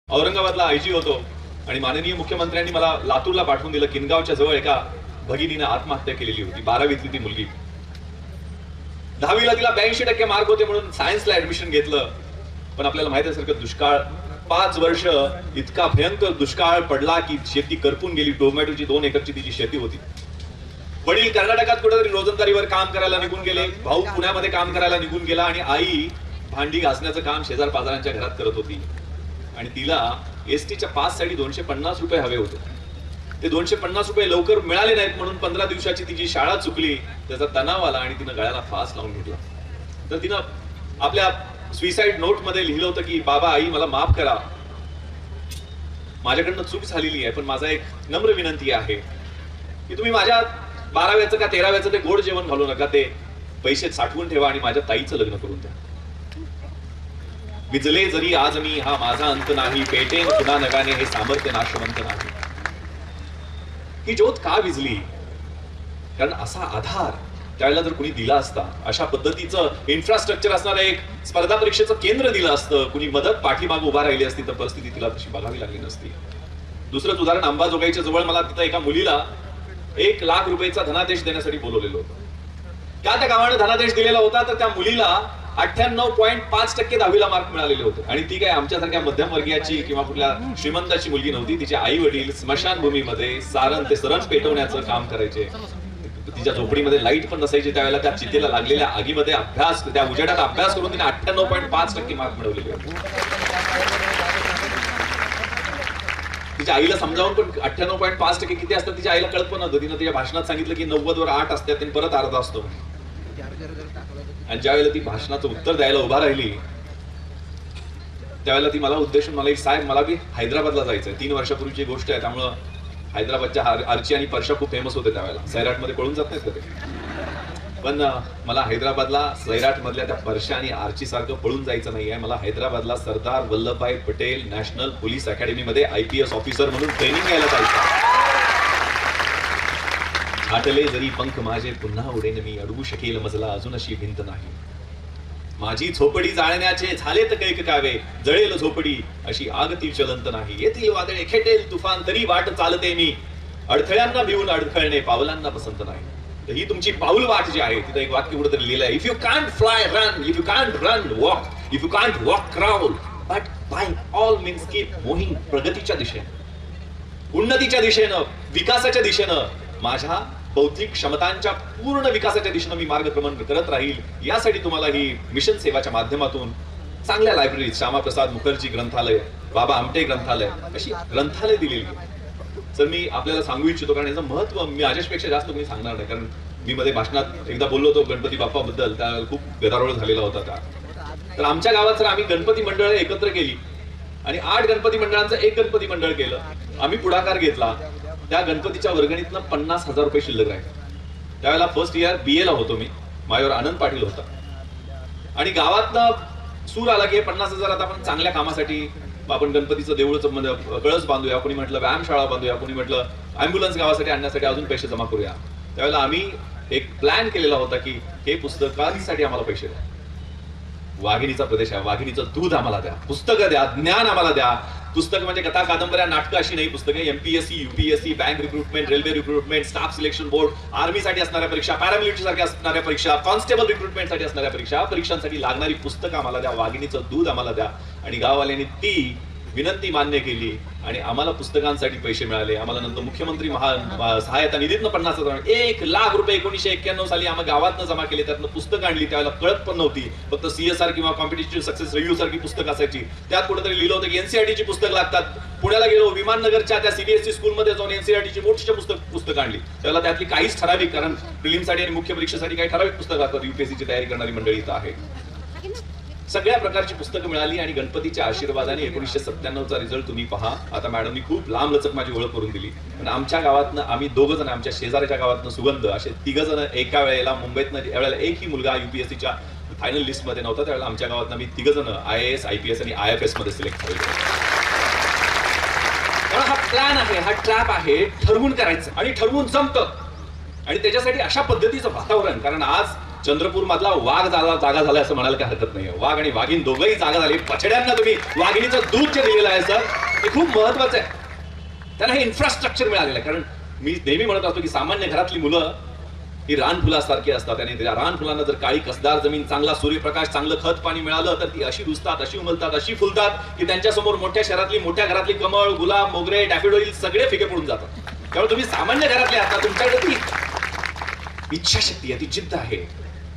औरंगाबादला आयजी होतो आणि माननीय मुख्यमंत्र्यांनी मला लातूरला पाठवून दिलं. किनगावच्या जवळ एका भगिनीने आत्महत्या केलेली होती. 12वीतली ती मुलगी. 10वीला तिला 82% मार्क होते म्हणून सायन्सला ऍडमिशन घेतलं. पण आपल्याला माहिती आहे दुष्काळ 5 वर्ष इतका भयंकर दुष्काळ पडला की शेती करपून गेली. टोमॅटोची 2 एकरची तिची शेती होती. वडील कर्नाटकात कुठेतरी रोजंदारीवर काम करायला निघून गेले. भाऊ पुण्यामध्ये काम करायला निघून गेला आणि आई भांडी घासण्याचं काम शेजार पाजारांच्या घरात करत होती. आणि तिला एसटीच्या पाससाठी 250 रुपये हवे होते. ते 250 रुपये लवकर मिळाले नाहीत म्हणून 15 दिवसाची तिची शाळा चुकली. त्याचा तणाव आला आणि तिनं गळ्याला फास लावून घेतला. तर तिनं आपल्या सुसाईड नोट मध्ये लिहिलं होतं की बाबा आई मला माफ करा, माझ्याकडनं चूक झालेली आहे, पण माझा एक नम्र विनंती आहे की तुम्ही माझ्या 12व्याचं का 13व्याचं ते गोड जेवण घालू नका. ते पैसे साठवून ठेवा आणि माझ्या ताईचं लग्न करून द्या. विजले जरी आज मी हा माझा अंत नाही, पेटेन पुन्हा नगाने हे सामर्थ्य नाशवंत नाही. ही ज्योत का विजली? कारण असा आधार त्यावेळेला जर कुणी दिला असता, अशा पद्धतीचं इन्फ्रास्ट्रक्चर असणारं एक स्पर्धा परीक्षेचं केंद्र दिलं असतं, कुणी मदत पाठीमाग उभा राहिली असती तर परिस्थिती तिला तशी बघावी लागली नसती. दुसरंच उदाहरण, अंबाजोगाईच्या जवळ मला तिथं एका मुलीला 1 लाख रुपयाचा धनादेश देण्यासाठी बोलवलेलं होतं. का त्या गावाने धनादेश दिलेला होता? तर त्या मुलीला 98.5% 10वीला मार्क मिळालेले होते. आणि ती काय आमच्यासारख्या मध्यमवर्गीयाची किंवा कुठल्या श्रीमंताची मुलगी नव्हती. तिचे आई वडील स्मशानभूमीमध्ये सारण ते सरण पेटवण्याचं काम करायचे. तिच्या झोपडीमध्ये लाईट पण नसायची. त्यावेळेला त्या चितेला लागलेल्या आगीमध्ये अभ्यास, त्या उजेडात अभ्यास करून तिने 98.5% मार्क मिळवलेले होते. तिच्या आईला समजावून पण 98.5% किती असतात तिच्या आईला कळत पण नव्हतं. तिनं तिच्या भाषणात सांगितलं की 90 वर 8 असतात आणि परत अर्धा असतो. आणि ज्यावेळेला ती भाषणाचं उत्तर द्यायला उभा राहिली त्यावेळेला ती मला उद्देशून मला एक, साहेब मला बी हैदराबादला जायचंय. 3 वर्षापूर्वीची गोष्ट आहे. त्यामुळं हैदराबादच्या आर्ची आणि परशा खूप फेमस होते त्यावेळेला. सैराट मध्ये कळून जात नाहीत ते. पण मला हैदराबादला सैराट मधल्या त्या परशा आणि आर्ची सारखं पळून जायचं नाहीये. मला हैदराबादला Sardar Vallabhbhai Patel national police academy मध्ये IPS ऑफिसर म्हणून ट्रेनिंग घ्यायला जायचं. छाटले जरी पंख माझे पुन्हा उडेन मी, अडवू शकेल मजला अजून अशी भिंत नाही. माझी झोपडी जाळण्याचे झाले तर कैक कावे, जळेल झोपडी अशी आग ती चलंत नाही. येथील वादळे खेटेल तुफान तरी वाट चालते मी, अडथळ्यांना भिवून अडखळणे पावलांना पसंत नाही. तर ही तुमची पाऊल वाट जी आहे तिथं एक वाक्य कुठेतरी लिहिलंय, if you can't fly run, if you can't run walk, if you can't walk crawl, but by all means keep moving. प्रगतीच्या दिशेनं, उन्नतीच्या दिशेनं, विकासाच्या दिशेनं, माझ्या बौद्धिक क्षमतांच्या पूर्ण विकासाच्या दिशेनं मी मार्गक्रमण करत राहील. यासाठी तुम्हाला ही मिशन सेवाच्या माध्यमातून चांगल्या लायब्ररीज, श्यामाप्रसाद मुखर्जी ग्रंथालय, बाबा आमटे ग्रंथालय अशी ग्रंथालय दिलेली आहे. तर मी आपल्याला सांगू इच्छितो कारण याचं महत्व मी माझ्यापेक्षा जास्त कोणी सांगणार नाही. कारण मी मध्ये भाषणात एकदा बोललो होतो गणपती बाप्पा बद्दल, त्यावेळेला खूप गदारोळ झालेला होता त्या. तर आमच्या गावात सर आम्ही गणपती मंडळ एकत्र केली आणि 8 गणपती मंडळांचं एक गणपती मंडळ केलं. आम्ही पुढाकार घेतला. त्या गणपतीच्या वर्गणीतनं 50,000 रुपये शिल्लक राहिले. त्यावेळेला फर्स्ट इयर BA ला होतो मी. माझ्यावर आनंद पाटील होता. आणि गावातनं सूर आला की 50,000 आता आपण चांगल्या कामासाठी, आपण गणपतीचं देऊळचं कळस बांधूया, कोणी म्हटलं व्यायामशाळा बांधूया, कोणी म्हटलं अँब्युलन्स गावासाठी आणण्यासाठी अजून पैसे जमा करूया. त्यावेळेला आम्ही एक प्लॅन केलेला होता की हे पुस्तकांसाठी आम्हाला पैसे द्या. वाघिणीचा प्रदेश आहे, वाघिणीचं दूध आम्हाला द्या, पुस्तकं द्या, ज्ञान आम्हाला द्या. पुस्तक म्हणजे कथा कादंबऱ्या नाटकं अशी नाही पुस्तकं. MPSC UPSC bank recruitment, railway recruitment, staff selection board, आर्मीसाठी असणाऱ्या परीक्षा, पॅरामिलिटरी साठी असणाऱ्या परीक्षा, कॉन्स्टेबल रिक्रुटमेंट साठी असणाऱ्या परीक्षा, परीक्षांसाठी लागणारी पुस्तकं आम्हाला द्या, वाघिणीचं दूध आम्हाला द्या. आणि गाववाल्यांनी ती विनंती मान्य केली आणि आम्हाला पुस्तकांसाठी पैसे मिळाले. आम्हाला नंतर मुख्यमंत्री सहायता निधीतनं 50,000, 1 लाख रुपये 1991 साली आम्ही गावातनं जमा केले. त्यातनं पुस्तकं आणली. त्यावेळेला कळत पण नव्हती, फक्त CSR किंवा कॉम्पिटिटिव्ह सक्सेस रिव्ह्यू सारखी पुस्तकं असायची. त्यात कुठेतरी लिहिलं होतं की NCERT ची पुस्तकं लागतात. पुण्याला गेलो, विमाननगरच्या त्या CBSE स्कूलमध्ये जाऊन NCERT ची मोठीच्या पुस्तकं आणली. त्याला त्यातली काहीच ठराविक, कारण प्रिलिमसाठी आणि मुख्य परीक्षेसाठी काही ठराविक पुस्तकं असतात. UPSC ची तयारी करणारी मंडळी इथं आहे. सगळ्या प्रकारची पुस्तकं मिळाली आणि गणपतीच्या आशीर्वादाने 1997चा रिझल्ट तुम्ही पहा. आता मॅडमनी खूप लांब लचक माझी ओळख करून दिली. पण आमच्या गावातनं आम्ही 2 जण, आमच्या शेजाऱ्याच्या गावातनं सुगंध, असे 3 जण एका वेळेला मुंबईतनं, यावेळेला एकही मुलगा UPSCच्या फायनल लिस्ट मध्ये नव्हता. त्यावेळेला आमच्या गावातनं आम्ही 3 जण IAS, IPS आणि IFS मध्ये सिलेक्ट झाले. हा प्लॅन आहे, हा ट्रॅप आहे. ठरवून करायचं आणि ठरवून जमतं. आणि त्याच्यासाठी अशा पद्धतीचं वातावरण, कारण आज चंद्रपूर मधला वाघ जागा झाला असं म्हणायला काही हरकत नाही. वाघ आणि वाघीण दोघंही जागा झाली. पछड्यांना तुम्ही वाघिणीचं दूध जे दिलेलं आहे सर ते खूप महत्वाचं आहे. त्यांना हे इन्फ्रास्ट्रक्चर मिळालेलं आहे. कारण मी नेहमी म्हणत असतो की सामान्य घरातली मुलं ही रानफुलासारखी असतात आणि त्या रानफुलांना जर काळी कसदार जमीन, चांगला सूर्यप्रकाश, चांगलं खत पाणी मिळालं तर ती अशी रुजतात, अशी उमलतात, अशी फुलतात की त्यांच्या समोर मोठ्या शहरातली, मोठ्या घरातली कमळ, गुलाब, मोगरे, डॅफोडिल सगळे फिके पडून जातात. त्यामुळे तुम्ही सामान्य घरातले आहात, तुमच्याकडे ती इच्छाशक्ती आहे, ती जिद्द आहे.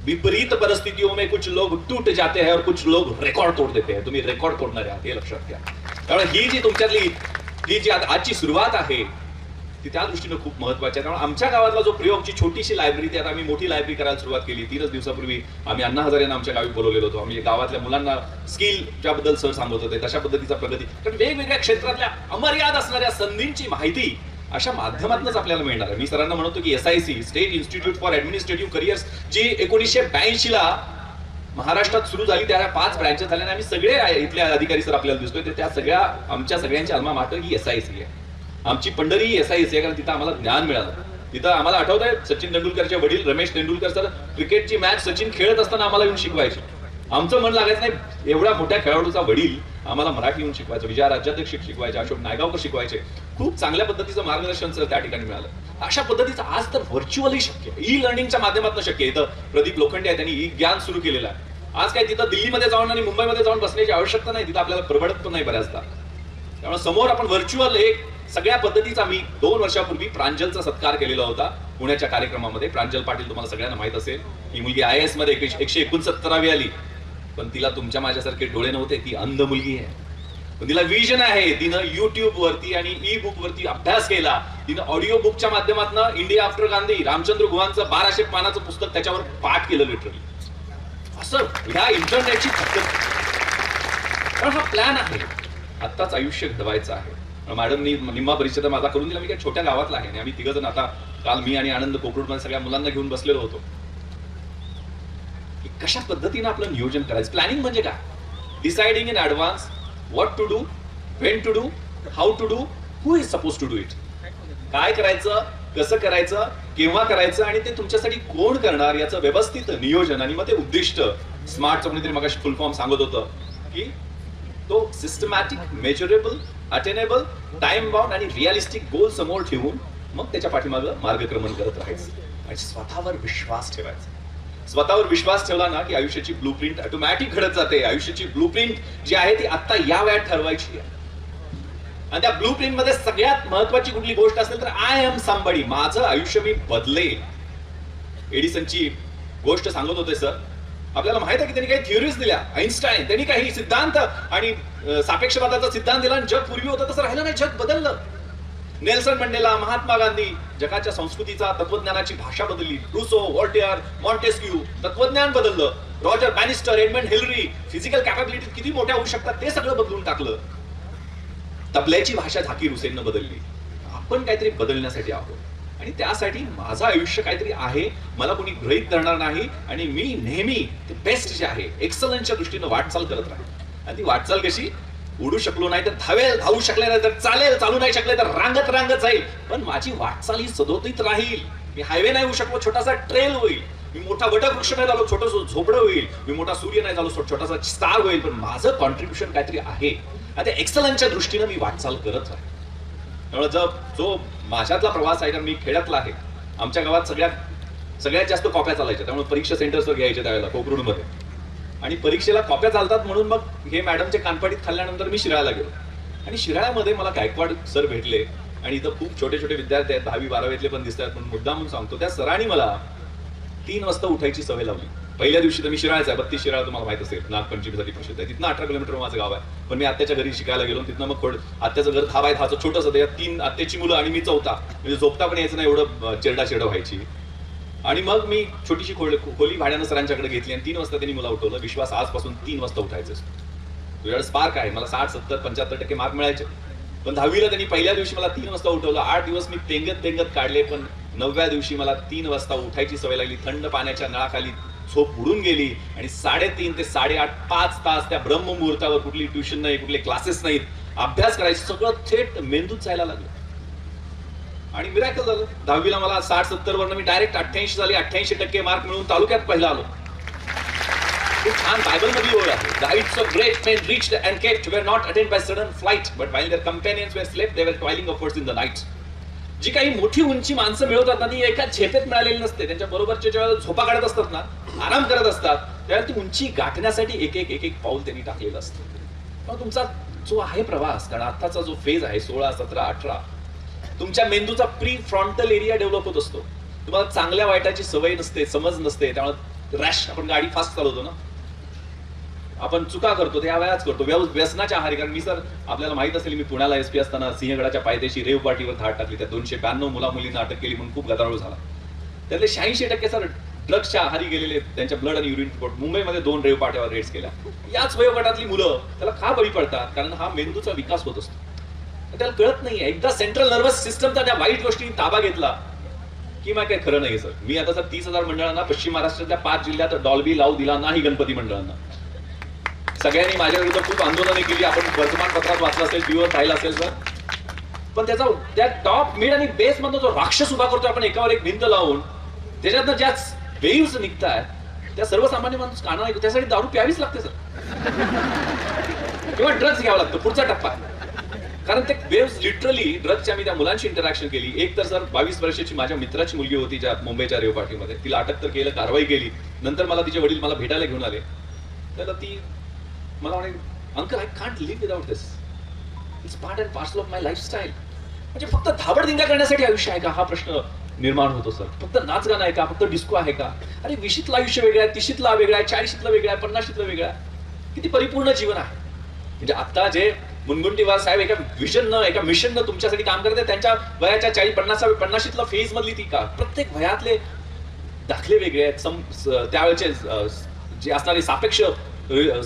विपरीत परिस्थितियों में कुछ लोग टूट जाते हैं और कुछ लोग रेकॉर्ड तोड़ देते हैं. तुम्ही रेकॉर्ड तोडणारे आहात हे लक्षात घ्या. त्यामुळे ही जी तुमच्यातली ही जी आजची सुरुवात आहे ती त्या दृष्टीने खूप महत्वाची आहे. त्यामुळे आमच्या गावातला जो प्रयोगची छोटीशी लायब्ररी ती आता आम्ही मोठी लायब्ररी करायला सुरुवात केली. 3 दिवसापूर्वी आम्ही अण्णा हजारे यांना आमच्या गावी बोलवलेलो होतो. आम्ही गावातल्या मुलांना स्किलच्या बद्दल सर सांगत होते, तशा पद्धतीचा प्रगती, कारण वेगवेगळ्या क्षेत्रातल्या अमर्याद असणाऱ्या संधींची माहिती अशा माध्यमातूनच आपल्याला मिळणार आहे. मी सरांना म्हणतो की SIC state institute for administrative careers जी 1982 ला महाराष्ट्रात सुरू झाली, त्या 5 ब्रँचेस झाल्या आणि आम्ही सगळे इथले अधिकारी सर आपल्याला दिसतोय ते त्या सगळ्या आमच्या सगळ्यांची अल्मा माटर ही SIC आहे. आमची पंढरी ही SIC आहे, कारण तिथं आम्हाला ज्ञान मिळालं. तिथं आम्हाला आठवत आहे सचिन तेंडुलकरचे वडील रमेश तेंडुलकर सर क्रिकेटची मॅच सचिन खेळत असताना आम्हाला येऊन शिकवायचे. आमचं मन लागायचं नाही, एवढ्या मोठ्या खेळाडूचा वडील आम्हाला मराठी येऊन शिकवायचं. विजया राज्याध्यक्ष शिकवायचे, अशोक नायगावकर शिकवायचे. खूप चांगल्या पद्धतीचं मार्गदर्शन सर त्या ठिकाणी मिळालं. अशा पद्धतीचं आज तर व्हर्च्युअली शक्य आहे, ई लर्निंगच्या माध्यमातून शक्य आहे. इथं प्रदीप लोखंडे आहे, त्यांनी ई ज्ञान सुरू केलेलं आहे. आज काय तिथं दिल्लीमध्ये जाऊन आणि मुंबईमध्ये जाऊन बसण्याची आवश्यकता नाही, तिथं आपल्याला परवडत पण नाही बऱ्याचदा. त्यामुळे समोर आपण व्हर्च्युअल एक सगळ्या पद्धतीचा मी 2 वर्षापूर्वी प्रांजलचा सत्कार केलेला होता पुण्याच्या कार्यक्रमामध्ये. प्रांजल पाटील तुम्हाला सगळ्यांना माहित असेल, ही मुलगी IAS मध्ये 169वी आली, पण तिला तुमच्या माझ्यासारखे डोळे नव्हते. ती अंध मुलगी आहे, पण तिला विजन आहे. तिनं YouTube वरती आणि ई बुक वरती अभ्यास केला. तिनं ऑडिओ बुकच्या माध्यमातून इंडिया आफ्टर गांधी रामचंद्र गुहांचं 1200 पानाचं पुस्तक त्याच्यावर पाठ केलं लिटरली. असं ह्या इंटरनेटची पण हा प्लॅन आहे. आत्ताच आयुष्य घडवायचं आहे. मॅडमनी निम्मा परिचय माझा करून दिला. मी काय छोट्या गावातला आहे आणि आम्ही 3 जण आता काल मी आणि आनंद कोकरूडमध्ये सगळ्या मुलांना घेऊन बसलेलो होतो की कशा पद्धतीने आपलं नियोजन करायचं. प्लॅनिंग म्हणजे काय? Deciding in advance what to do, when to do, how to do, who is suppose to do it. काय करायचं, कसं करायचं, केव्हा करायचं आणि ते तुमच्यासाठी कोण करणार याचं व्यवस्थित नियोजन. आणि मग ते उद्दिष्ट स्मार्टचं कोणीतरी मगाशी फुल फॉर्म सांगत होतं की तो systematic, measurable, attainable, time bound आणि रिअलिस्टिक गोल समोर ठेवून मग त्याच्या पाठीमागं मार्गक्रमण करत राहायचं आणि स्वतःवर विश्वास ठेवायचा. स्वतःवर विश्वास ठेवला ना की आयुष्याची ब्लूप्रिंट ऑटोमॅटिक घडत जाते. आयुष्याची ब्लूप्रिंट जी आहे ती आता या वेळात ठरवायची आहे. आणि त्या ब्लूप्रिंट मध्ये सगळ्यात महत्वाची कुठली गोष्ट असेल तर आय एम समबडी, माझं आयुष्य मी बदलेल. एडिसनची गोष्ट सांगत होते सर. आपल्याला माहित आहे की त्यांनी काही थिअरीज दिल्या. आईन्स्टाईन त्यांनी काही सिद्धांत आणि सापेक्षवादाचा सिद्धांत दिला आणि जग पूर्वी होतं तसं राहिलं नाही, जग बदललं. नेल्सन मंडेला, महात्मा गांधी जगाच्या संस्कृतीचा, तत्वज्ञानाची भाषा बदलली. रुसो, वॉल्टेअर, मॉन्टेस्क्यू तत्वज्ञान बदललं. Roger Bannister, Edmund Hillary physical capability किती मोठ्या होऊ शकतात ते सगळं बदलून टाकलं. तबल्याची भाषा झाकीर हुसेननं बदलली. आपण काहीतरी बदलण्यासाठी आहोत आणि त्यासाठी माझं आयुष्य काहीतरी आहे, मला कोणी गृहीत धरणार नाही आणि मी नेहमी ते बेस्ट जे आहे एक्सलन्सच्या दृष्टीनं वाटचाल करत राहील. आणि ती वाटचाल कशी? उडू शकलो नाही तर धावेल, धावू शकले नाही तर चालेल, चालू नाही शकले तर रांगत रांगत जाईल, पण माझी वाटचाल ही सदोदित राहील. मी हायवे नाही होऊ शकलो, छोटासा ट्रेल होईल. मी मोठा वटवृक्ष नाही झालो, छोटंसं झोपडं होईल. मी मोठा सूर्य नाही झालो, छोटासा स्टार होईल, पण माझं कॉन्ट्रीब्युशन काहीतरी आहे. आणि एक्सलन्सच्या दृष्टीनं मी वाटचाल करत राहील. त्यामुळे जो माझ्यातला प्रवास आहे, मी खेड्यातला आहे. आमच्या गावात सगळ्यात जास्त कॉप्या चालायच्या, त्यामुळे परीक्षा सेंटर्सवर घ्यायचे त्यावेळेला कोकरूडमध्ये. आणि परीक्षेला कॉप्या चालतात म्हणून मग हे मॅडमचे कानपाडीत खाल्ल्यानंतर मी शिराळ्याला गेलो. आणि शिराळ्यामध्ये मला गायकवाड सर भेटले आणि इथं खूप छोटे छोटे विद्यार्थी आहेत, 10वी 12वीतले पण दिसतात. पण मुद्दा म्हणून सांगतो, त्या सरांनी मला 3 वाजता उठायची सवय लावली. पहिल्या दिवशी तर मी शिराळाचा आहे, 32 शिराळा तुम्हाला माहित असेल, नागपंचमीसाठी प्रसिद्ध आहे. तिथनं 18 किलोमीटर माझं गाव आहे. पण मी आत्याच्या घरी शिकायला गेलो. तिथनं मग आत्याचं घर 10 बाय 10चं छोटंसं, त्यात 3 आत्याची मुलं आणि मी चौथा, म्हणजे झोपता पण यायचं नाही, एवढं चिरडा व्हायची. आणि मग मी छोटीशी खोली भाड्यानं सरांच्याकडे घेतली आणि 3 वाजता त्यांनी मला उठवलं. विश्वास, आजपासून 3 वाजता उठायचं. तुझ्याकडे स्पार्क आहे. मला 60, 70, 75% मार्क मिळायचे. पण 10वीला त्यांनी पहिल्या दिवशी मला 3 वाजता उठवलं. 8 दिवस मी पेंगत काढले, पण 9व्या दिवशी मला 3 वाजता उठायची सवय लागली. थंड पाण्याच्या नळाखाली झोप उडून गेली आणि 3:30 ते 8:30 5 तास त्या ब्रह्ममुहूर्तावर कुठली ट्युशन नाही, कुठले क्लासेस नाहीत, अभ्यास करायचं, सगळं थेट मेंदूत जायला लागलं. आणि मिरॅकल झालं. 10वीला मला 60-70 वरनं मी डायरेक्ट 88 झाली, 88% मार्क मिळून तालुक्यात पहिला आलो. खूप छान बायबल मधली ओळ आहे. The heights of great men reached and kept were not attained by sudden flight, but while their companions were slept, they were toiling upwards in the night. जी काही मोठी उंची माणसं मिळवतात ना ती एका झेपेत मिळालेली नसते. त्यांच्या बरोबरच्या जेव्हा झोपा काढत असतात ना, आराम करत असतात, त्यावेळेला ती उंची गाठण्यासाठी एक एक पाऊल त्यांनी टाकलेलं असतं. मग तुमचा जो आहे प्रवास, कारण आताचा जो फेज आहे 16, 17, 18, तुमच्या मेंदूचा प्री फ्रंटल एरिया डेव्हलप होत असतो. तुम्हाला चांगल्या वाईटाची सवय नसते, समज नसते, त्यामुळे रॅश आपण गाडी फास्ट चालवतो ना, आपण चुका करतो, त्या वयाच करतो, व्यसनाच्या आहारी. कारण मी सर आपल्याला माहित असेल, मी पुण्याला एसपी असताना सिंहगडाच्या पायथ्याशी रेव पार्टीवर धाड टाकली. त्या 292 मुला मुलींना अटक केली म्हणून खूप गदारोळ झाला. त्यातले 86% सर ड्रग्सच्या आहारी गेलेले, त्यांच्या ब्लड आणि युरिन रिपोर्ट. मुंबईमध्ये 2 रेव पार्ट्यावर रेड्स केल्या. याच वयोगटातली मुलं त्याला का बळी पडतात? कारण हा मेंदूचा विकास होत असतो, त्याला कळत नाहीये. एकदा सेंट्रल नर्वस सिस्टमचा त्या वाईट गोष्टींनी ताबा घेतला की मग काय खरं नाही सर. मी आता सर 30,000 मंडळांना पश्चिम महाराष्ट्रातल्या 5 जिल्ह्यात डॉल्बी लावू दिला नाही गणपती मंडळांना. सगळ्यांनी माझ्या विरुद्ध खूप आंदोलने केली. आपण वर्तमानपत्रात वाचलं असेल, टीव्हीवर पाहिलं असेल सर. पण त्याचा त्या टॉप मिड आणि बेस मधून जो राक्षस उभा करतो आपण एकावर एक भिंत लावून, त्याच्यातनं ज्या वेव्स निघतायत त्या सर्वसामान्य माणूस काना ऐकतो. त्यासाठी दारू प्यावीच लागते सर, किंवा ड्रग्स घ्यावा लागतो. पुढचा टप्पा, कारण ते वेव्स लिटरली ड्रग्सच्या. मी त्या मुलांची इंटरॅक्शन केली. एक तर सर 22 वर्षाची माझ्या मित्राची मुलगी होती ज्या मुंबईच्या रेव पार्टीमध्ये. तिला अटक तर केलं, कारवाई केली. नंतर मला तिचे वडील मला भेटायला घेऊन आले. तर ती मला म्हणे, uncle I can't live without this, it's part and parcel of my lifestyle. म्हणजे फक्त धाबडदिंगा करण्यासाठी आयुष्य आहे का, हा प्रश्न निर्माण होतो सर. फक्त नाचगाणं आहे का, फक्त डिस्को आहे का? अरे 20लं आयुष्य वेगळं आहे, 30ला वेगळं आहे, 40लं वेगळं आहे, 50लं वेगळं आहे. किती परिपूर्ण जीवन आहे. म्हणजे आता जे मुनगंटीवार साहेब एका विजननं, एका मिशननं तुमच्यासाठी काम करते, त्यांच्या वयाच्या 40-50ला फेज मधली ती का. प्रत्येक वयातले दाखले वेगळे आहेत, त्यावेळेचे जे असणारे सापेक्ष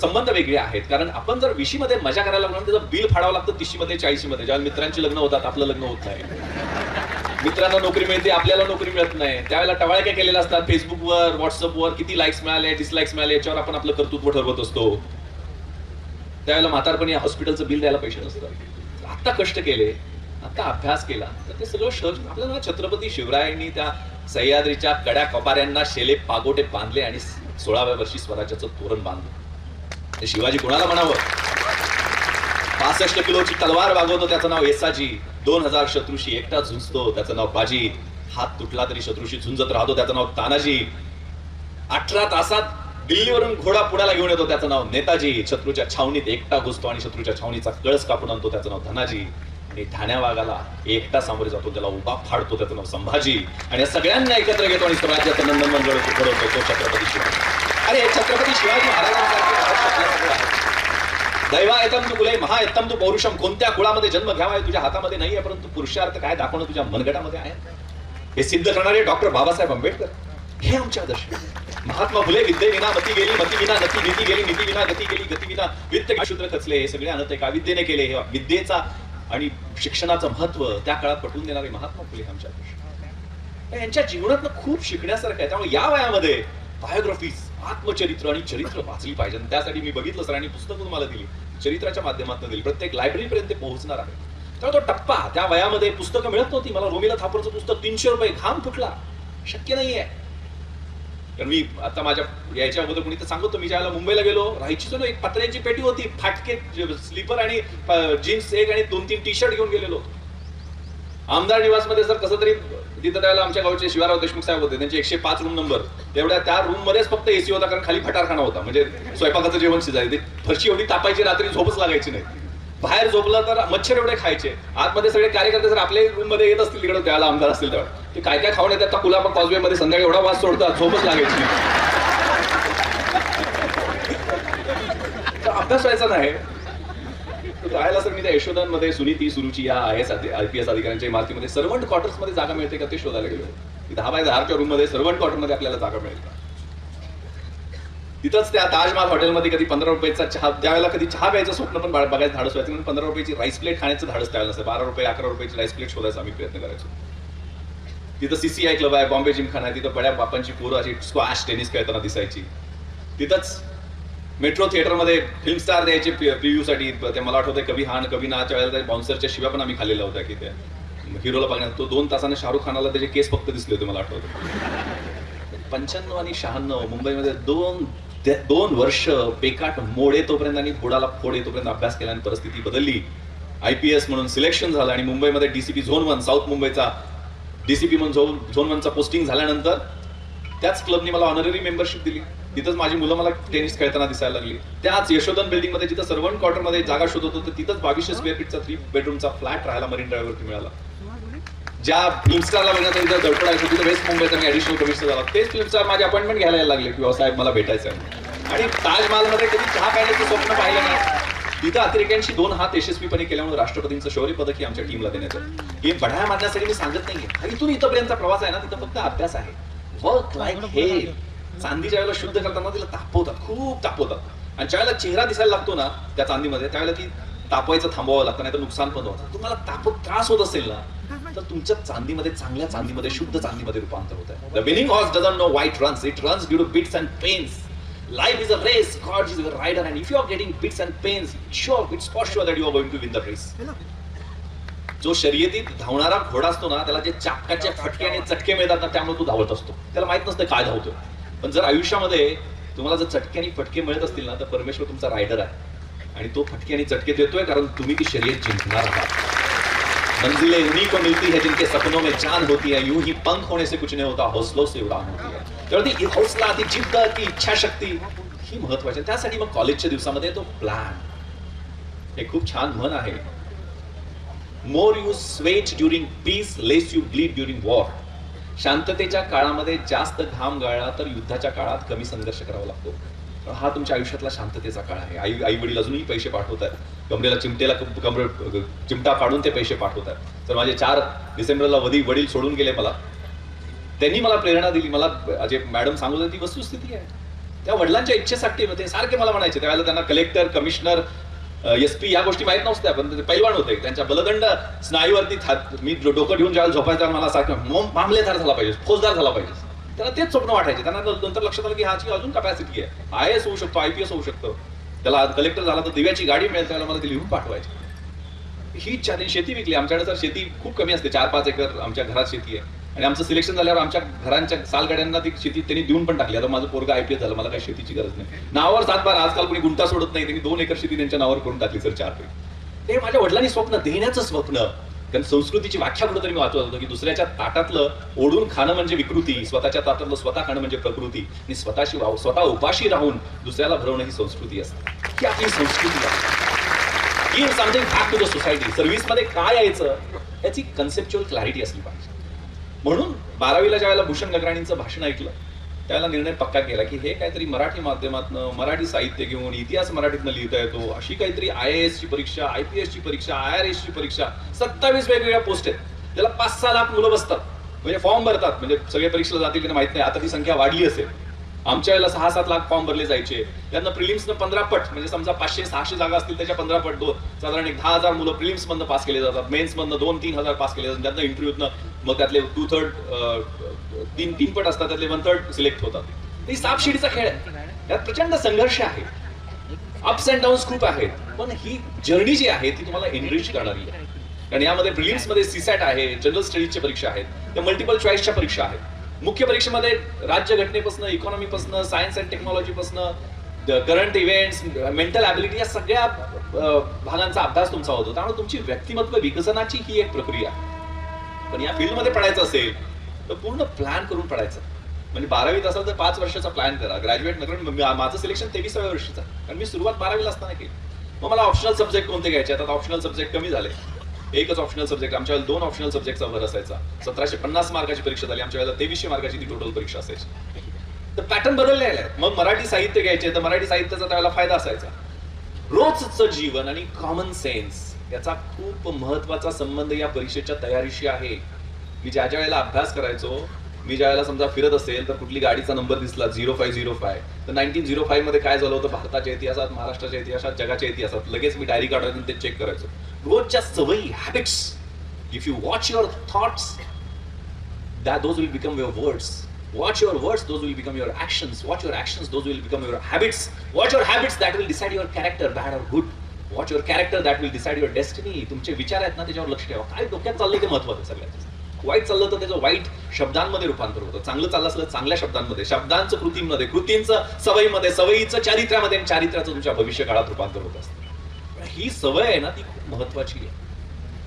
संबंध वेगळे आहेत. कारण आपण जर 20 मध्ये मजा करायला लागलो, त्याचं बिल फाडावं लागतं 30 मध्ये, 40 मध्ये. ज्यावेळेला मित्रांची लग्न होतात, आपलं लग्न होत नाही. मित्रांना नोकरी मिळते, आपल्याला नोकरी मिळत नाही. त्यावेळेला टवाळक्या केलेल्या असतात फेसबुकवर, व्हॉट्सअपवर, किती लाईक्स मिळाले, डिसलाईक्स मिळाले, याच्यावर आपण आपलं कर्तृत्व ठरवत असतो. त्यावेळेला म्हातारपणी हॉस्पिटलचं बिल द्यायला पैसे नसतात. आता कष्ट केले, आता अभ्यास केला, तर ते सगळं सहज. आपल्याला छत्रपती शिवरायांनी त्या सह्याद्रीच्या कड्या कपाऱ्यांना शेले पागोटे बांधले आणि 16व्या वर्षी स्वराज्याचं तोरण बांधलं. ते शिवाजी कोणाला म्हणावं? 65 किलोची तलवार वागवतो, त्याचं नाव येसाजी. 2000 शत्रूशी एकटा झुंजतो, त्याचं नाव बाजी. हात तुटला तरी शत्रूशी झुंजत राहतो, त्याचं नाव तानाजी. 18 तासात दिल्लीवरून घोडा पुण्याला घेऊन येतो, त्याचं नाव नेताजी. शत्रूच्या छावणीत एकटा घुसतो आणि शत्रूच्या छावणीचा कळस कापून आणतो, त्याचं नाव धनाजी. आणि ठाण्या वाघाला एकटा सामोरे जातो, त्याला उभा फाडतो, त्याचं नाव संभाजी. आणि या सगळ्यांना एकत्र घेतो आणि स्वराज्याचं नंदनवन घडवतो, तो छत्रपती शिवाजी. अरे हे छत्रपती शिवाजी महाराजांसारखे दैवा येतम तू कुले महायत्तम तू पौरुषम. कोणत्या कुळामध्ये जन्म घ्यावा तुझ्या हातामध्ये नाहीये, परंतु पुरुषार्थ काय दाखवणं तुझ्या मनगटामध्ये आहे. हे सिद्ध करणारे डॉक्टर बाबासाहेब आंबेडकर हे आमचे आदर्श. महात्मा फुले विद्ये विना मती गेली, मती विना नती, नीती गेली, नीती विना गती गेली, गती विना वित्त शूद्र खचले. हे सगळे अनंत एका विद्येने केले. हे विद्येचा आणि शिक्षणाचं महत्व त्या काळात पटवून देणारे महात्मा फुले आमच्या आदर्श. यांच्या जीवनातनं खूप शिकण्यासारखं आहे. त्यामुळे या वयामध्ये बायोग्राफीज, आत्मचरित्र आणि चरित्र वाचली पाहिजे. त्यासाठी मी बघितलं सर आणि पुस्तकं तुम्हाला दिली, चरित्राच्या माध्यमातून दिली. प्रत्येक लायब्ररीपर्यंत ते पोहोचणार आहे. त्यामुळे तो टप्पा, त्या वयामध्ये पुस्तकं मिळत नव्हती. मला रोमिला थापरचं पुस्तक 300 रुपये, घाम फुटला, शक्य नाहीये. कारण मी आता माझ्या यायच्या अगोदर कोणी तर सांगतो, मी ज्यावेळेला मुंबईला गेलो, राहायची तर एक पत्र्यांची पेटी होती, फाटके स्लीपर आणि जीन्स एक आणि 2-3 टी शर्ट घेऊन गेलेलो. आमदार निवास मध्ये सर कसं तरी तिथं त्यावेळेला आमच्या गावचे शिवाराव देशमुख साहेब होते, त्यांचे 105 रूम नंबर. तेवढ्या त्या रूम मध्येच फक्त एसी होता, कारण खाली फटारखाना होता. म्हणजे स्वयंपाकाचं जेवण शिजायचे. फरशी एवढी तापायची, रात्री झोपच लागायची नाही. बाहेर झोपलं तर मच्छर एवढे खायचे. आतमध्ये सगळे कार्यकर्ते जर आपल्या रूम मध्ये येत असतील, तिकडे त्याला आमदार असतील तेव्हा ते काय काय खाऊन येतात. कुलाबा कॉजवे मध्ये संध्याकाळी एवढा वास सोडतात, झोपच लागायची. अभ्यास व्हायचा नाही. राहायला सर मी त्या यशोदांमध्ये सुनीती सुरुची या IPS अधिकाऱ्यांच्या इमारतीमध्ये सर्वंट क्वार्टर्स मध्ये जागा मिळते का ते शोधायला गेलो. 10 बाय 10च्या रूम मध्ये सर्वंट क्वार्टर मध्ये आपल्याला जागा मिळेल का. तिथंच त्या ताजमहाल हॉटेलमध्ये कधी 15 रुपयाचा चहा, त्यावेळेला कधी चहा प्यायचं स्वप्न पण बघायचं धाडस व्हायचं, म्हणून 15 रुपयाची राईस प्लेट खाण्याचं धाडस त्यावेळेला नसतं. 12 रुपये 11 रुपयाची राईस प्लेट शोधायचा आम्ही प्रयत्न करायचो. तिथं CCI क्लब आहे, बॉम्बे जिमखाना आहे, तिथं बड्या बापांची पोरं अशी स्क्वॅश टेनिस खेळताना दिसायची. तिथंच मेट्रो थिएटरमध्ये फिल्म स्टार द्यायचे प्रिव्ह्यू साठी. ते मला आठवतंय कभी हा कभी नाच्या वेळेला बाउन्सरच्या शिव्या पण आम्ही खाल्लेल्या होत्या की त्या हिरोला बघण्यात, तो 2 तासाने शाहरुख खानाला त्याचे केस फक्त दिसले होते मला आठवतं. 95 आणि 96 मुंबईमध्ये दोन वर्ष पेकाट मोड येतोपर्यंत आणि बुडाला फोड येतोपर्यंत अभ्यास केला आणि परिस्थिती बदलली. IPS म्हणून सिलेक्शन झालं आणि मुंबईमध्ये DCP झोन 1 साऊथ मुंबईचा DCP म्हणून झोन 1चा पोस्टिंग झाल्यानंतर त्याच क्लबनी मला ऑनररी मेंबरशिप दिली. तिथंच माझी मुलं मला टेनिस खेळताना दिसायला लागली. त्याच यशोधन बिल्डिंगमध्ये जिथं सर्वंट क्वार्टरमध्ये जागा शोधत होतं तिथंच 2200 स्क्वेअर फीटचा 3 बेडरूमचा फ्लॅट राहायला मरीन ड्राईव्हवरती मिळाला. ज्या फिल्म स्टारला बघण्याचा तिथं धडपडायचं तिथं वेस्ट मुंबईचा मी ऍडिशनल कमिशनर झाला. तेच फिल्म स्टार माझी अपॉइंटमेंट घ्यायला लागले की साहेब मला भेटायचं आहे. आणि ताजमहालमध्ये कधी चहा प्यायचं स्वप्न पाहिलं नाही. तिथं अतिरेक्यांशी 2 हात यशस्वीपणे केल्यामुळे राष्ट्रपतींचं शौर्य पदक ही आमच्या टीमला देण्यात आलं. हे बढाया मारण्यासाठी मी सांगत नाहीये. इथून इथपर्यंतचा प्रवास आहे ना, तिथं फक्त अभ्यास आहे. वर्क लाईक हे चांदीच्या वेळेला शुद्ध करताना तिला तापवतात, खूप तापवतात. आणि ज्यावेळेला चेहरा दिसायला लागतो ना त्या चांदीमध्ये, त्यावेळेला ती तापवायचं थांबवावं लागतं, नाही तर नुकसान पण होतं. तुम्हाला त्रास होत असेल ना, तर तुमच्या चांदीमध्ये, चांगल्या चांदीमध्ये, शुद्ध चांदीमध्ये रूपांतर होत आहे. The winning horse doesn't know why it runs, it runs due to bits and pence. Life is a race, God is a rider, and if you are getting bits and pains, it's for sure that you are going to win the race. जो शर्यतीत धावणारा घोडा असतो ना, त्याला जे चाकाचे फटके आणि चटके मिळतात ना, त्यामुळे तो धावत असतो. त्याला माहित नसतं काय धावतोय. पण जर आयुष्यामध्ये तुम्हाला जर चटके आणि फटके मिळत असतील ना, तर परमेश्वर तुमचा रायडर आहे आणि तो फटके आणि चटके देतोय कारण तुम्ही ती शर्यत जिंकणार आहात. मंजिलें उन्हीं को मिलती है जिनके सपनों में जान होती है, यूं ही पंख होने से कुछ नहीं होता, हौसलों से उड़ान होती है. त्यामुळे ती हौसला, ती जिद्द, ती इच्छाशक्ती ही महत्वाची. त्यासाठी मग कॉलेजच्या दिवसामध्ये तो प्लॅन, हे खूप छान म्हण आहे, more you sweat during peace, less you bleed during war. शांततेच्या काळामध्ये जास्त घाम गाळला तर युद्धाच्या काळात कमी संघर्ष करावा लागतो. हा तुमच्या आयुष्यातला शांततेचा काळ आहे. आई वडील अजूनही पैसे पाठवतात, कमरेला चिमटा काढून ते पैसे पाठवतात. तर माझे 4 डिसेंबरला वडील सोडून गेले मला. त्यांनी मला प्रेरणा दिली. मला जे मॅडम सांगत होती ती वस्तुस्थिती आहे. त्या वडिलांच्या इच्छेसाठी ते सारखे मला म्हणायचे. त्यावेळेला त्यांना कलेक्टर, कमिशनर, SP या गोष्टी माहित नव्हत्या, पण ते पैलवान होते. त्यांच्या बलदंड स्नायूवरती मी डोकं ठेवून ज्यावेळेला झोपायचं मला सारखं मामलेदार झाला पाहिजे, फौजदार झाला पाहिजे. त्यांना तेच स्वप्न वाटायचे. त्यांना नंतर लक्षात आलं की ह्याची अजून कॅपॅसिटी आहे, IAS होऊ शकतो, IPS होऊ शकतो. त्याला कलेक्टर झाला तर दिव्याची गाडी मिळेल, त्याला मला ती लिहून पाठवायची. ही त्यांनी शेती विकली. आमच्याकडे तर शेती खूप कमी असते, 4-5 एकर आमच्या घरात शेती आहे. आणि आमचं सिलेक्शन झाल्यावर आमच्या घरांच्या सालगाड्यांना ती शेती त्यांनी देऊन पण टाकली. आता माझं पोरगा IPS झालं, मला काही शेतीची गरज नाही. नावावर 7-12 आजकाल कोणी गुंटा सोडत नाही. त्यांनी 2 एकर शेती त्यांच्या नावावर करून टाकली सर 4 पैकी. हे माझ्या वडिलांनी स्वप्न देण्याचं स्वप्न. कारण संस्कृतीची व्याख्या कुठं तरी मी वाचवत होतो की दुसऱ्याच्या ताटातलं ओढून खाणं म्हणजे विकृती, स्वतःच्या ताटातलं स्वतः खाणं म्हणजे प्रकृती, आणि स्वतः उपाशी राहून दुसऱ्याला भरवणं ही संस्कृती असते. ही आपली संस्कृती आहे. Give something back to the society. सर्व्हिसमध्ये काय यायचं याची कन्सेप्च्युअल क्लॅरिटी असली पाहिजे. म्हणून 12वीला ज्या वेळेला भूषण गगराणींचं भाषण ऐकलं त्यावेळेला निर्णय पक्का केला की हे काहीतरी मराठी माध्यमातनं, मराठी साहित्य घेऊन, इतिहास मराठीतनं लिहिता येतो अशी काहीतरी IAS ची परीक्षा, IPS ची परीक्षा, IRS ची परीक्षा, 27 वेगवेगळ्या पोस्ट आहेत. त्याला 5-6 लाख मुलं बसतात, म्हणजे फॉर्म भरतात. म्हणजे सगळे परीक्षेला जातील की माहित नाही, आता ती संख्या वाढली असेल. आमच्या वेळेला 6-7 लाख फॉर्म भरले जायचे. त्यातनं प्रिलिम्सनं 15 पट, म्हणजे समजा 500-600 जागा असतील त्याच्या 15 पट, साधारण 10,000 मुलं प्रिलिम्स मधनं पास केले जातात, मेन्स मधनं 2-3 हजार पास केले जातात. त्यातनं इंटरव्ह्यूतनं मग त्यातले 2/3 3 पट असतात, त्यातले 1/3 सिलेक्ट होतात. ही सापशिडीचा खेळ आहे. त्यात प्रचंड संघर्ष आहे, अप्स अँड डाऊन्स खूप आहेत. पण ही जर्नी जी आहे ती तुम्हाला एनरिच करणारी आहे. कारण यामध्ये प्रिलिम्स मध्ये CSAT आहे, जनरल स्टडीजच्या परीक्षा आहेत, त्या मल्टिपल चॉईसच्या परीक्षा आहेत. मुख्य परीक्षेमध्ये राज्यघटनेपासून, इकॉनॉमीपासून, सायन्स अँड टेक्नॉलॉजीपासून, करंट इव्हेंट्स, मेंटल ॲबिलिटी या सगळ्या भागांचा अभ्यास तुमचा होतो. त्यामुळे तुमची व्यक्तिमत्व विकसनाची ही एक प्रक्रिया. पण या फील्डमध्ये पडायचं असेल तर पूर्ण प्लॅन करून पडायचं. म्हणजे 12वीत असेल तर 5 वर्षाचा प्लॅन करा. ग्रॅज्युएट नका. माझं सिलेक्शन 23व्या वर्षीचं, कारण मी सुरुवात 12वीला असताना केली. मग मला ऑप्शनल सब्जेक्ट कोणते घ्यायचे, आता ऑप्शनल सब्जेक्ट कमी झाले. एकच ऑप्शनल सब्जेक्ट. आमच्या वेळेला 2 ऑप्शनल सब्जेक्टचा भर असायचा. 1750 मार्काची परीक्षा झाली, आमच्या वेळेला 2300 मार्काची ती टोटल परीक्षा असायची. तर पॅटर्न बदलले आहे. मग मराठी साहित्य घ्यायचे तर मराठी साहित्याचा त्यावेळेला फायदा असायचा. रोजचं जीवन आणि कॉमन सेन्स याचा खूप महत्वाचा संबंध या परीक्षेच्या तयारीशी आहे. मी ज्या वेळेला अभ्यास करायचो, मी ज्या वेळेला समजा फिरत असेल तर कुठली गाडीचा नंबर दिसला 0505, तर 1905 मध्ये काय झालं होतं भारताच्या इतिहासात, महाराष्ट्राच्या इतिहासात, जगाच्या इतिहासात, लगेच मी डायरी काढून ते चेक करायचो. रोजच्या सवयी, habits. If you watch your thoughts, those will become your words. Watch your words, those will become your actions. Watch your actions, those will become your habits. Watch your habits, that will decide your character, bad or good. Watch your character, that will decide your destiny. तुमचे विचार आहेत ना त्याच्यावर लक्ष ठेवा. काय डोक्यात चाललंय ते महत्वाचं आहे सगळ्यात. वाईट चाललं तर त्याचं वाईट शब्दांमध्ये रूपांतर होतं, चांगलं चाललं असलं चांगल्या शब्दांमध्ये, शब्दांचं कृतींमध्ये, कृतींचं सवयीमध्ये, सवयीचं चारित्र्यामध्ये, आणि चारित्र्याचं तुमच्या भविष्य काळात रूपांतर होत असतं. ही सवय आहे ना ती खूप महत्वाची आहे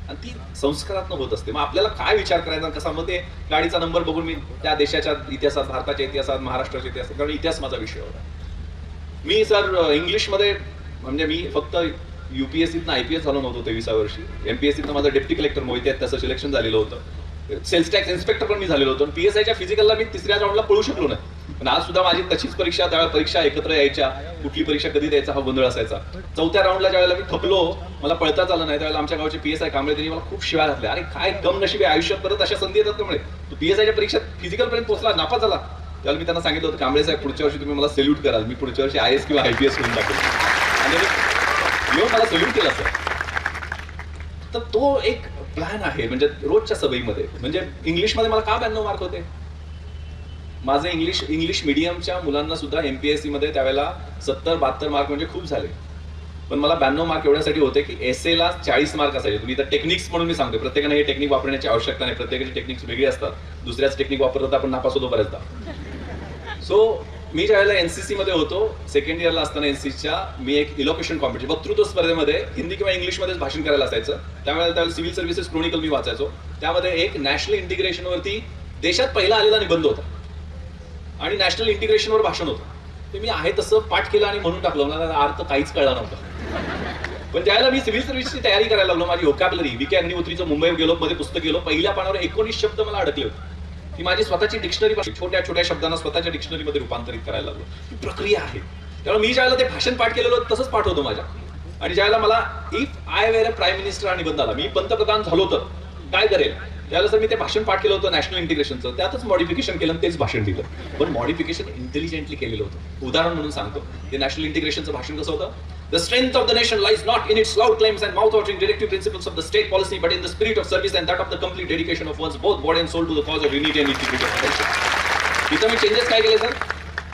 आणि ती संस्कारातनं होत असते. मग आपल्याला काय विचार करायचा कसा, मग ते गाडीचा नंबर बघून मी त्या देशाच्या इतिहासात, भारताच्या इतिहासात, महाराष्ट्राच्या इतिहासात, कारण इतिहास माझा विषय होता. मी सर इंग्लिशमध्ये, म्हणजे मी फक्त युपीएससीतनं आयपीएस झालो नव्हतो 23व्या वर्षी. एमपीएससीतनं माझं डेप्टी कलेक्टर मोहिते आहेत तसं सिलेक्शन झालेलं होतं. सेल्स टॅक्स इन्स्पेक्टर पण मी झालेलो होतो. पीएसआयच्या फिजिकलला मी 3ऱ्या राऊंडला पळू शकलो नाही. पण आज सुद्धा माझी तशीच परीक्षा, त्या परीक्षा एकत्र यायच्या, कुठली परीक्षा कधी द्यायचा हा गोंधळ असायचा. 4थ्या राऊंडला ज्या वेळेला मी थकलो, मला पळताच आलं नाही, त्यावेळेला आमच्या गावचे पीएसआय कांबळे त्यांनी मला खूप शिवाय घातल्या. अरे काय कम नशीब आहे आयुष्यात, परत अशा संधी येतात त्यामुळे. तू पीएसआयच्या परीक्षेत फिजिकल पर्यंत पोहोचला, नापास झाला. त्यावेळेला मी त्यांना सांगितलं होतं, कांबळे साहेब पुढच्या वर्षी तुम्ही मला सॅल्यूट कराल, मी पुढच्या वर्षी आयएस किंवा आयपीएस होऊन टाकेल. आणि येऊन मला सॅल्यूट केला सर. तर तो एक प्लॅन आहे, म्हणजे रोजच्या सवयीमध्ये. म्हणजे इंग्लिशमध्ये मला का 92 मार्क होते? माझे इंग्लिश मीडियमच्या मुलांना सुद्धा एमपीएससी मध्ये त्यावेळेला 70-72 मार्क म्हणजे खूप झाले. पण मला 92 मार्क एवढ्यासाठी होते की एसएला 40 मार्क असायचे. तुम्ही तर टेक्निक्स म्हणून मी सांगतो, प्रत्येकाने हे टेक्निक वापरण्याची आवश्यकता नाही, प्रत्येकाची टेक्निक्स वेगळी असतात. दुसऱ्याच टेक्निक वापरतात आपण नापास होतो बऱ्याचदा. सो मी ज्यावेळेला एनसीसी मध्ये होतो, सेकंड इयरला असताना एनसीसीच्या, मी एक इलोक्युशन कॉम्पिटिशन, वक्तृत्व स्पर्धेमध्ये हिंदी किंवा इंग्लिशमध्येच भाषण करायला असायचं. त्यावेळेला सिव्हिल सर्व्हिसेस क्रोनिकल मी वाचायचो. त्यामध्ये एक नॅशनल इंटिग्रेशनवरती देशात पहिला आलेला निबंध होता आणि नॅशनल इंटिग्रेशनवर भाषण होतं. ते मी आहे तसं पाठ केलं आणि म्हणून टाकलं. मला अर्थ काहीच कळला नव्हता. पण ज्यावेळेला मी सिव्हिल सर्व्हिसची तयारी करायला लागलो, माझी व्होकॅब्युलरी विके अग्निहोत्रीचं मुंबई गेलो मध्ये पुस्तक गेलो, पहिल्या पानावर 19 शब्द मला अडकले होते. ती माझी स्वतःची डिक्शनरी, छोट्या छोट्या शब्दांना स्वतःच्या डिक्शनरीमध्ये रूपांतरित करायला लागलो. ही प्रक्रिया आहे. त्यामुळे मी ज्यावेळेला ते भाषण पाठ केलेलं तसंच पाठ होतं माझ्या. आणि ज्यावेळेला मला if I were a prime minister हा निबंध आला, मी पंतप्रधान झालो तर काय करेल, त्यावेळेला सर मी ते भाषण पाठ केलं होतं नॅशनल इंटिग्रेशनचं. त्यातच मॉडिफिकेशन केलं, तेच भाषण दिलं. पण मॉडिफिकेशन इंटेलिजंटली केलेलं होतं. उदाहरण म्हणून सांगतो, ते नॅशनल इंटिग्रेशनचं भाषण कसं होतं. The strength of the nation lies not in its loud claims and mouth-watering directive principles of the state policy, but in the spirit of service and that of the complete dedication of one's both body and soul to the cause of unity and integrity of the nation. इथं मी changes काय केले sir?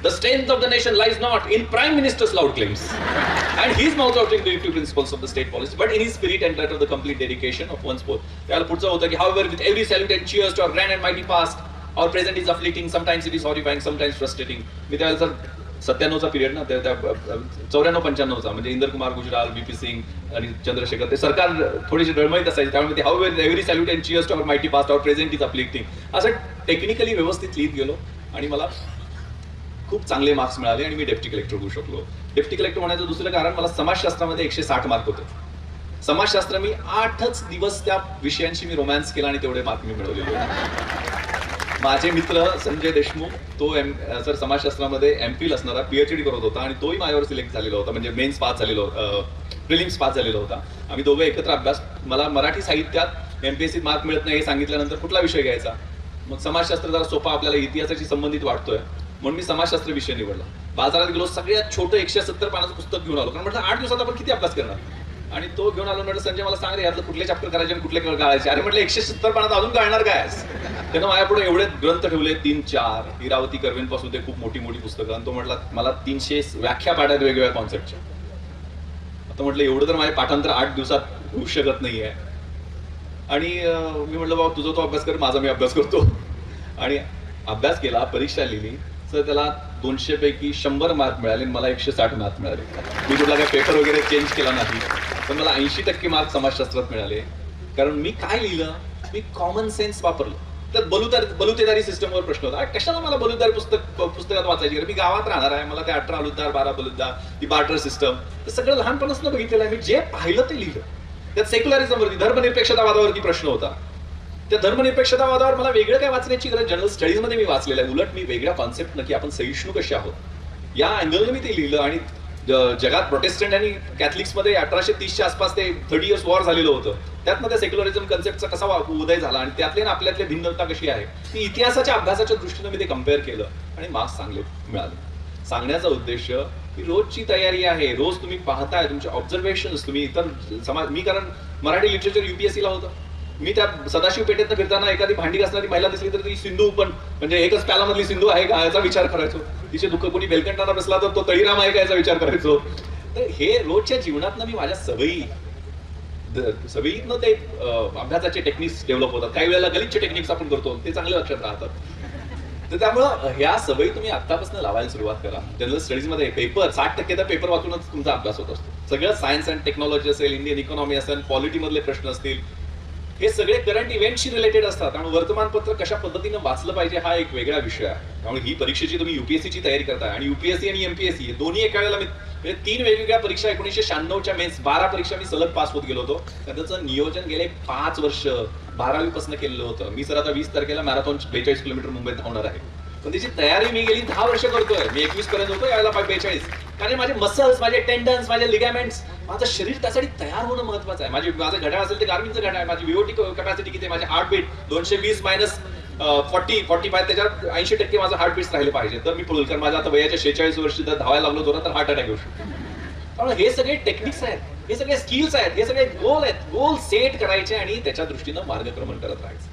The strength of the nation lies not in Prime Minister's loud claims and his mouth-watering directive principles of the state policy, but in his spirit and that of the complete dedication of one's both. त्याला पुढचं होतं की however with every salute and cheers to our grand and mighty past, our present is afflicting, sometimes it is horrifying, sometimes frustrating. मी त्यावेळेला sir 97चा period ना, त्या 94-95चा, म्हणजे इंदर कुमार गुजराल, बीपी सिंग आणि चंद्रशेखर, ते सरकार थोडीशी डळमळीत असायची. त्यामुळे ते how every salute and cheers to our mighty past, our present is uplifting, असं टेक्निकली व्यवस्थित लिहित गेलो आणि मला खूप चांगले मार्क्स मिळाले आणि मी डेप्टी कलेक्टर होऊ शकलो. डेप्टी कलेक्टर होण्याचं दुसरं कारण, मला समाजशास्त्रामध्ये 160 मार्क होते. समाजशास्त्र मी 8च दिवस त्या विषयांशी मी रोमॅन्स केला आणि तेवढे मार्क मी मिळवलेले. माझे मित्र संजय देशमुख, तो सर समाजशास्त्रामध्ये एमफिल असणारा, पीएचडी करत होता आणि तोही माझ्यावर सिलेक्ट झालेला होता, म्हणजे मेन्स पास झालेलो, प्रिलिम्स पास झालेला होता. आम्ही दोघं एकत्र अभ्यास. मला मराठी साहित्यात एमपीएससीत मार्क मिळत नाही हे सांगितल्यानंतर कुठला विषय घ्यायचा, मग समाजशास्त्र जरा सोपा, आपल्याला इतिहासाशी संबंधित वाटतोय म्हणून मी समाजशास्त्र विषय निवडला. बाजारात गेलो, सगळ्यात छोटं 170 पानाचं पुस्तक घेऊन आलो, कारण म्हटलं 8 दिवसात आपण किती अभ्यास करणार. आणि तो घेऊन आलो. म्हटलं संजय मला सांग रे, यातलं कुठले चॅप्टर करायचे आणि कुठले गाळायचे. अरे म्हटलं 170 पानात अजून गाळणार काय. त्यानं माझ्यापुढे एवढे ग्रंथ ठेवले, 3-4 इरावती कर्वेन पासून ते खूप मोठी मोठी पुस्तकं. आणि तो म्हटला मला 300 व्याख्या पाठायत वेगवेगळ्या कॉन्सेप्टच्या. आता म्हटलं एवढं तर माझे पाठांतर 8 दिवसात होऊ शकत नाहीये. आणि मी म्हटलं बाबा तुझा तो अभ्यास कर, माझा मी अभ्यास करतो. आणि अभ्यास केला, परीक्षा लिहिली, तर त्याला 200 पैकी 100 मार्क मिळाले, मला 160 मार्क मिळाले. मी कुठला काय पेपर वगैरे चेंज केला नाही, पण मला 80% मार्क समाजशास्त्रात मिळाले. कारण मी काय लिहिलं, मी कॉमन सेन्स वापरलं. तर बलुतेदारी सिस्टमवर प्रश्न होता, कशाला मला बलुतेदारी पुस्तकात वाचायची, मी गावात राहणार आहे, मला ते 18 बलुतदार 12 बलुतदार, ती बार्टर सिस्टम, ते सगळं लहानपणापासून बघितलेलं आहे. मी जे पाहिलं ते लिहिलं. त्यात सेक्युलरिझमवरती, धर्मनिरपेक्षतावादावरती प्रश्न होता. त्या धर्मनिरपेक्षतावादावर मला वेगळं काय वाचण्याची गरज, जनरल स्टडीज मध्ये मी वाचलेलं आहे. उलट मी वेगळ्या कॉन्सेप्ट नक्की आपण सहिष्णू कसे आहोत या अँगलने मी ते लिहिलं. आणि जगात प्रोटेस्टंट आणि कॅथलिक्स मध्ये 1830च्या आसपास ते 30 इयर्स वॉर झालेलं होतं. त्यातनं त्या सेक्युलरिझम कन्सेप्टचा कसा उदय झाला आणि त्यातले आपल्यातली भिन्नता कशी आहे, ती इतिहासाच्या अभ्यासाच्या दृष्टीने मी ते कम्पेअर केलं आणि मार्क्स चांगले मिळाले. सांगण्याचा उद्देश की रोजची तयारी आहे. रोज तुम्ही पाहताय, तुमचे ऑब्झर्वेशन, तुम्ही इतर समाज, मी कारण मराठी लिटरेचर युपीएससीला होतं. मी त्या सदाशिव पेठेत फिरताना एखादी भांडी घासणारी महिला दिसली तर ती सिंधू, पण म्हणजे एकच प्यालामधली सिंधू आहे का याचा विचार करायचो. तिचे दुःख कोणी बेलकंठाना बसला तर तो तळीराम आहे का याचा विचार करायचो. तर हे रोजच्या जीवनातनं मी माझ्या सवयीतनं ते अभ्यासाचे टेक्निक्स डेव्हलप होतात. काही वेळेला गलिच्छ टेक्निक्स आपण करतो ते चांगले लक्षात राहतात. तर त्यामुळं ह्या सवयी तुम्ही आतापासून लावायला सुरुवात करा. जनरल स्टडीज मध्ये पेपर 60% तर पेपर वाचूनच तुमचा अभ्यास होत असतो. सगळं सायन्स अँड टेक्नॉलॉजी असेल, इंडियन इकॉनॉमी असेल, पॉलिटी मधले प्रश्न असतील, हे सगळे करंट इव्हेंटशी रिलेटेड असतात. आणि वर्तमानपत्र कशा पद्धतीने वाचलं पाहिजे हा एक वेगळा विषय आहे. त्यामुळे ही परीक्षेची तुम्ही युपीएससीची तयारी करताय आणि युपीएससी आणि एमपीएससी दोन्ही एका वेळेला म्हणजे 3 वेगवेगळ्या परीक्षा 1996च्या मेन्स 12 परीक्षा मी सलग पास होत गेलो होतो. त्याचं नियोजन गेले 5 वर्ष 12वी पासून केलेलं होतं. मी सर आता 20 तारखेला मॅरेथॉन 42 किलोमीटर मुंबईत धावणार आहे. पण त्याची तयारी मी गेली 10 वर्ष करतोय. मी 21 पर्यंत होतो, यावेळेला 42. कारण माझे मसल्स, माझे टेंडन्स, माझे लिगामेंट्स, माझं शरीर त्यासाठी तयार होणं महत्वाचं आहे. माझं घड्याळ असेल ते गार्मिनचं घड्याळ आहे. माझी व्हीओटी कॅपॅसिटी किती आहे, माझे हार्टबीट 220 मायनस 45 त्याच्यात 80% माझं हार्टबीट्स राहिले पाहिजे तर मी पळेल. कारण माझं आता वयाच्या 46 वर्ष जर धावायला लागलो जोरात तर हार्ट अटॅक येऊ शकतो. त्यामुळे हे सगळे टेक्निक्स आहेत, हे सगळे स्किल्स आहेत, हे सगळे गोल आहेत. गोल सेट करायचे आणि त्याच्या दृष्टीनं मार्गक्रमण करत राहायचं.